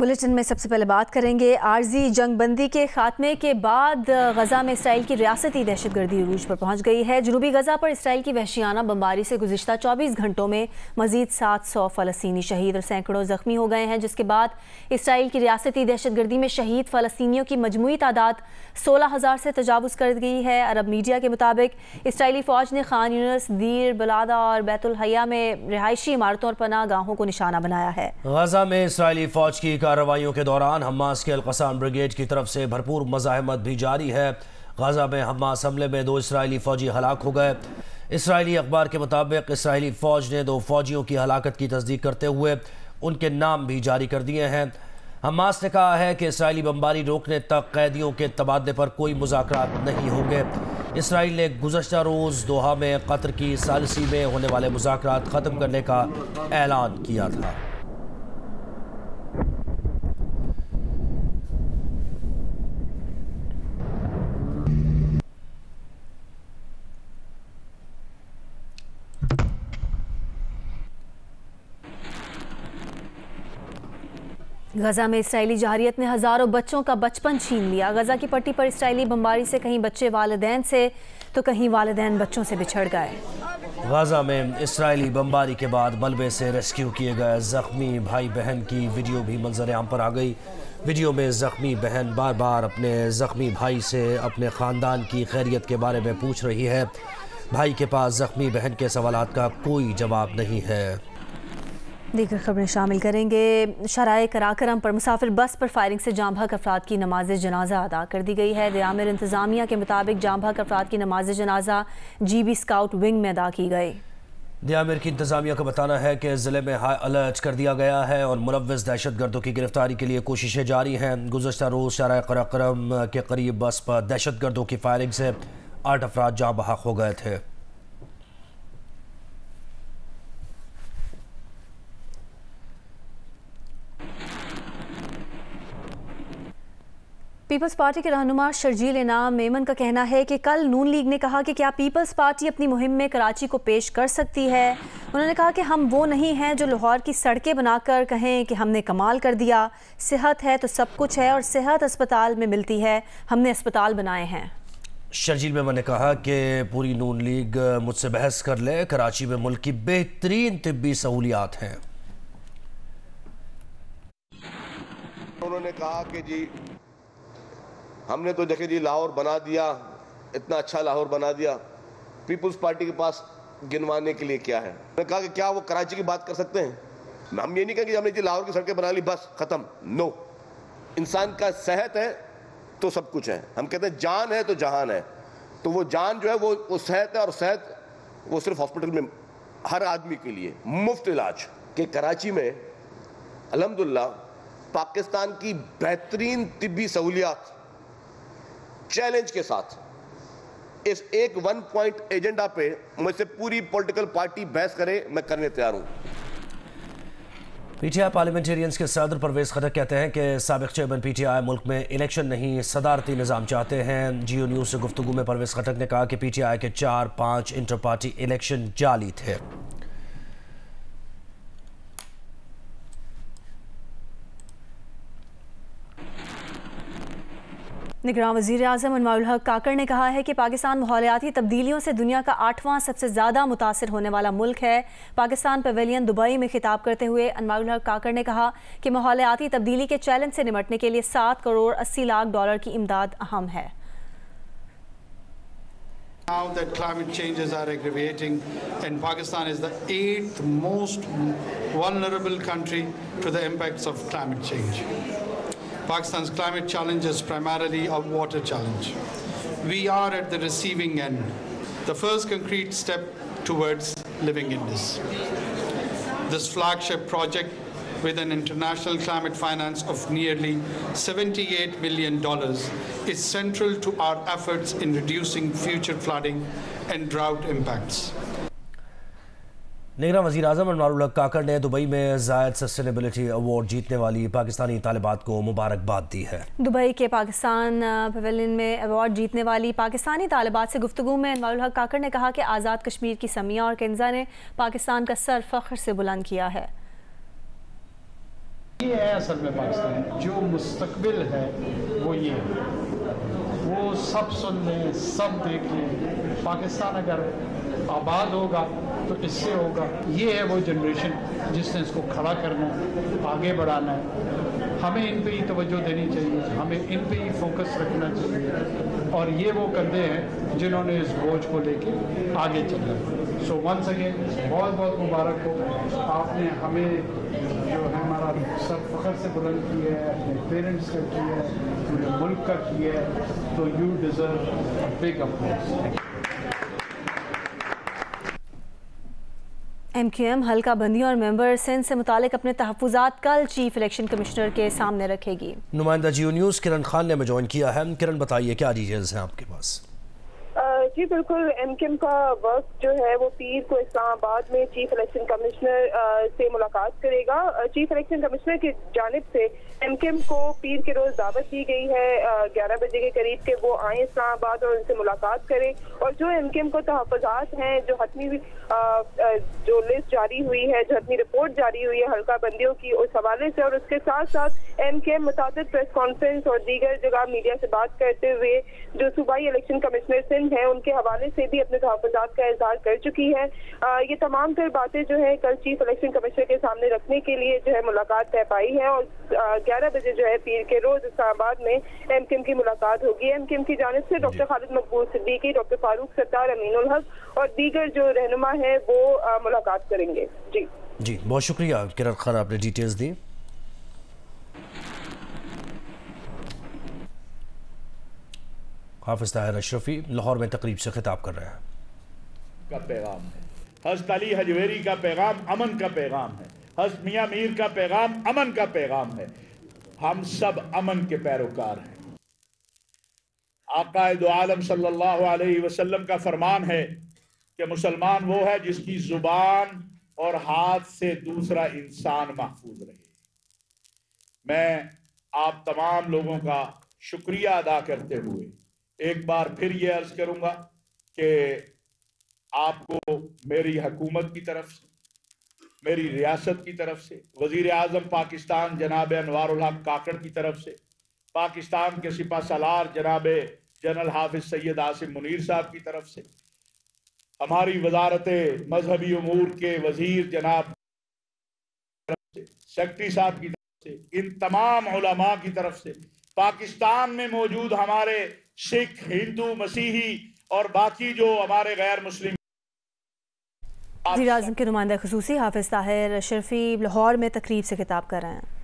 Bulletin में सबसे पहले बात करेंगे आर्जी जंगबंदी के खात्मे के बाद गजा में इसराइल की रियासती दहशतगर्दी उरूज पर पहुंच गई है। जनूबी गजा पर इसराइल की वहशियाना बमबारी से गुज़िश्ता 24 घंटों में मजीद 700 फ़लस्तीनी शहीद और सैकड़ों ज़ख्मी हो गए हैं, जिसके बाद इसराइल की रियासती दहशतगर्दी में शहीद फ़लस्तीनियों की मजमूई तादाद 16,000 से तजावुज़ कर गई है। अरब मीडिया के मुताबिक इसराइली फ़ौज ने खान यूनिस, दीर बलादा और बैतुल हया में रिहायशी इमारतों और पनाह गाहों को निशाना बनाया है। गजा में इसराइली फ़ौज की कार्रवाइयों के दौरान हमास के अल-क़स्साम ब्रिगेड की तरफ से भरपूर मज़ाहमत भी जारी है। गजा में हमास हमले में 2 इसराइली फ़ौजी हलाक हो गए। इसराइली अखबार के मुताबिक इसराइली फ़ौज ने 2 फ़ौजियों की हलाकत की तस्दीक करते हुए उनके नाम भी जारी कर दिए हैं। हमास ने कहा है कि इसराइली बमबारी रोकने तक कैदियों के तबादले पर कोई मुज़ाकरात नहीं होंगे। इसराइल ने गुज़श्ता रोज़ दोहा में कतर की सालिसी में होने वाले मुज़ाकरात ख़त्म करने का ऐलान किया था। गजा में इसराइली जहारियत ने हज़ारों बच्चों का बचपन छीन लिया। गजा की पट्टी पर इसराइली बमबारी से कहीं बच्चे वालिदैन से तो कहीं वालिदैन बच्चों से बिछड़ गए। गजा में इसराइली बमबारी के बाद मलबे से रेस्क्यू किए गए ज़ख्मी भाई बहन की वीडियो भी मंजर आम पर आ गई। वीडियो में ज़ख्मी बहन बार बार अपने ज़ख्मी भाई से अपने ख़ानदान की खैरियत के बारे में पूछ रही है। भाई के पास ज़ख्मी बहन के सवालात का कोई जवाब नहीं है। दीगर खबरें शामिल करेंगे। शराए कराकरम पर मुसाफिर बस पर फायरिंग से जाँ बहक अफराद की नमाज जनाजा अदा कर दी गई है। दियामिर इंतज़ामिया के मुताबिक जाँ बहक अफराद की नमाज जनाजा GB स्काउट विंग में अदा की गई। दियामिर की इंतज़ामिया का बताना है कि ज़िले में हाई अलर्ट कर दिया गया है और मुलव्विस दहशतगर्दों की गिरफ्तारी के लिए कोशिशें जारी हैं। गुज़श्ता रोज़ शराए कराकरम के करीब बस पर दहशतगर्दों की फायरिंग से 8 अफराद जाँ बहक हो गए थे। पीपल्स पार्टी के रहनुमा शर्जील इनाम मेमन का कहना है कि कल नून लीग ने कहा कि क्या पीपल्स पार्टी अपनी मुहिम में कराची को पेश कर सकती है। उन्होंने कहा कि हम वो नहीं हैं जो लाहौर की सड़कें बनाकर कहें कि हमने कमाल कर दिया। सेहत है तो सब कुछ है और सेहत अस्पताल में मिलती है, हमने अस्पताल बनाए हैं। शर्जील मेमन ने कहा कि पूरी नून लीग मुझसे बहस कर ले, कराची में मुल्क की बेहतरीन तिब्बी सहूलियात हैं। उन्होंने कहा कि जी हमने तो देखे जी लाहौर बना दिया, इतना अच्छा लाहौर बना दिया, पीपल्स पार्टी के पास गिनवाने के लिए क्या है। मैंने कहा कि क्या वो कराची की बात कर सकते हैं? हम ये नहीं कहेंगे हमने जी लाहौर की सड़कें बना ली बस खत्म। नो, इंसान का सेहत है तो सब कुछ है। हम कहते हैं जान है तो जहान है, तो वो जान जो है वो सेहत है और सेहत वो सिर्फ हॉस्पिटल में हर आदमी के लिए मुफ्त इलाज। के कराची में अल्हम्दुलिल्लाह पाकिस्तान की बेहतरीन तिब्बी सहूलियात चैलेंज के साथ इस एक 1 पॉइंट एजेंडा पे मुझसे पूरी पॉलिटिकल पार्टी बहस करे, मैं करने तैयार हूं। PTI पार्लियामेंटेरियंस के सदर परवेज खटक कहते हैं कि साबिक चेयरमैन PTI मुल्क में इलेक्शन नहीं सदारती निज़ाम चाहते हैं। जियो न्यूज़ से गुफ्तगू में परवेज खटक ने कहा कि PTI के 4-5 इंटर पार्टी इलेक्शन जाली थे। निगरान वज़ीर आज़म अनवारुल हक काकड़ ने कहा है कि पाकिस्तान माहौलियाती तब्दीलियों से दुनिया का 8वां सबसे ज़्यादा मुतासिर होने वाला मुल्क है। पाकिस्तान पवेलियन दुबई में खिताब करते हुए अनवारुल हक काकड़ ने कहा कि माहौलियाती तब्दीली के चैलेंज से निपटने के लिए $7 करोड़ 80 लाख की इमदाद अहम है। Now that climate changes are aggravating and Pakistan is the 8th most vulnerable country to the impacts of climate change. Pakistan's climate challenge is primarily a water challenge. We are at the receiving end, the first concrete step towards living in this. This flagship project with an international climate finance of nearly $78 million is central to our efforts in reducing future flooding and drought impacts. निगरान वज़ीर आज़म अनवारुल हक काकड़ ने Dubai में ज़ायद sustainability award जीतने वाली पाकिस्तानी तालिबात को मुबारकबाद दी है। दुबई के पाकिस्तान पवेलियन में अवार्ड जीतने वाली पाकिस्तानी तालिबात से गुफ्तगू में अनवारुल हक काकड़ ने कहा कि आज़ाद कश्मीर की समिया और केंजा ने पाकिस्तान का सर फ़ख्र से बुलंद किया है। ये है असल में पाकिस्तान, जो मुस्तकबिल है वो ये है, वो सब सुन लें, सब देख लें। पाकिस्तान अगर आबाद होगा तो इससे होगा। ये है वो जनरेशन जिसने इसको खड़ा करना है, आगे बढ़ाना है। हमें इन पे ही तवज्जो देनी चाहिए, हमें इन पे ही फोकस रखना चाहिए, और ये वो कंधे हैं जिन्होंने इस बोझ को लेके आगे चलना है। सो वंस अगेन बहुत बहुत मुबारक हो, आपने हमें जो है हमारा सर फख्र से बुलंद किया है, अपने पेरेंट्स का किया है, पूरे मुल्क का किया है, तो you deserve a big applause. MQM हल्का बंदी और मेंबर सिंध से मुतालिक अपने तहफ़्फ़ुज़ात कल चीफ इलेक्शन कमिश्नर के सामने रखेगी। नुमाइंदा जियो न्यूज़ किरण खान ने हमें ज्वाइन किया है। किरण, बताइए क्या डिटेल्स हैं आपके पास? जी बिल्कुल, MQM का वर्क जो है वो पीर को इस्लामाबाद में चीफ इलेक्शन कमिश्नर से मुलाकात करेगा। चीफ इलेक्शन कमिश्नर की जानिब से MQM को पीर के रोज दावत दी गई है 11 बजे के करीब के वो आए इस्लामाबाद और उनसे मुलाकात करें, और जो MQM को तहफ़्फ़ुज़ात हैं, जो हतमी जो लिस्ट जारी हुई है, जो हतमी रिपोर्ट जारी हुई है हल्का बंदियों की, उस हवाले से, और उसके साथ साथ MQM मुताबिक प्रेस कॉन्फ्रेंस और दीगर जगह मीडिया से बात करते हुए जो सूबाई इलेक्शन कमिश्नर सिंध है उनके हवाले से भी अपने तहफ़्फ़ुज़ात का इज़हार कर चुकी है। ये तमाम तर बातें जो है कल चीफ इलेक्शन कमिश्नर के सामने रखने के लिए जो है मुलाकात तय पाई है, और 11 बजे जो है पीर के रोज इस्लामाबाद में MQM की मुलाकात होगी। MQM की जानिब से डॉक्टर खालिद मकबूल सिद्दीकी, डॉक्टर फारूक सत्तार, अमीनुल हक और दीगर जो रहनुमा है वो मुलाकात करेंगे। जी बहुत शुक्रिया किरण खान, आपने डिटेल्स दी। हाफिज ताहिर अशरफी लाहौर में तकरीब से खिताब कर रहे हैं। का पैगाम है हज़रत अली हजवेरी का पैगाम अमन का पैगाम है, हज़रत मियां मीर का पैगाम अमन का पैगाम है। हम सब अमन के पैरोकार हैं। आक़ाए दो आलम सल्लल्लाहु अलैहि वसल्लम का फरमान है कि मुसलमान वो है जिसकी जुबान और हाथ से दूसरा इंसान महफूज रहे। मैं आप तमाम लोगों का शुक्रिया अदा करते हुए एक बार फिर ये अर्ज करूंगा कि आपको मेरी हुकूमत की तरफ से, मेरी रियासत की तरफ से, वजीर आज़म पाकिस्तान जनाब अनवारुल हक काकड़ की तरफ से, पाकिस्तान के सिपा सलार जनाब जनरल हाफिज सैयद आसिम मुनीर साहब की तरफ से, हमारी वजारत मजहबी उमूर के वजीर जनाब सेक्रेटरी साहब की तरफ से, इन तमाम उलमा की तरफ से, पाकिस्तान में मौजूद हमारे सिख, हिंदू, मसीही और बाकी जो हमारे गैर मुस्लिम। वज़ीर आज़म के नुमाइंदा ख़ुसूसी हाफिज ताहिर अशरफी लाहौर में तकरीब से खिताब कर रहे हैं।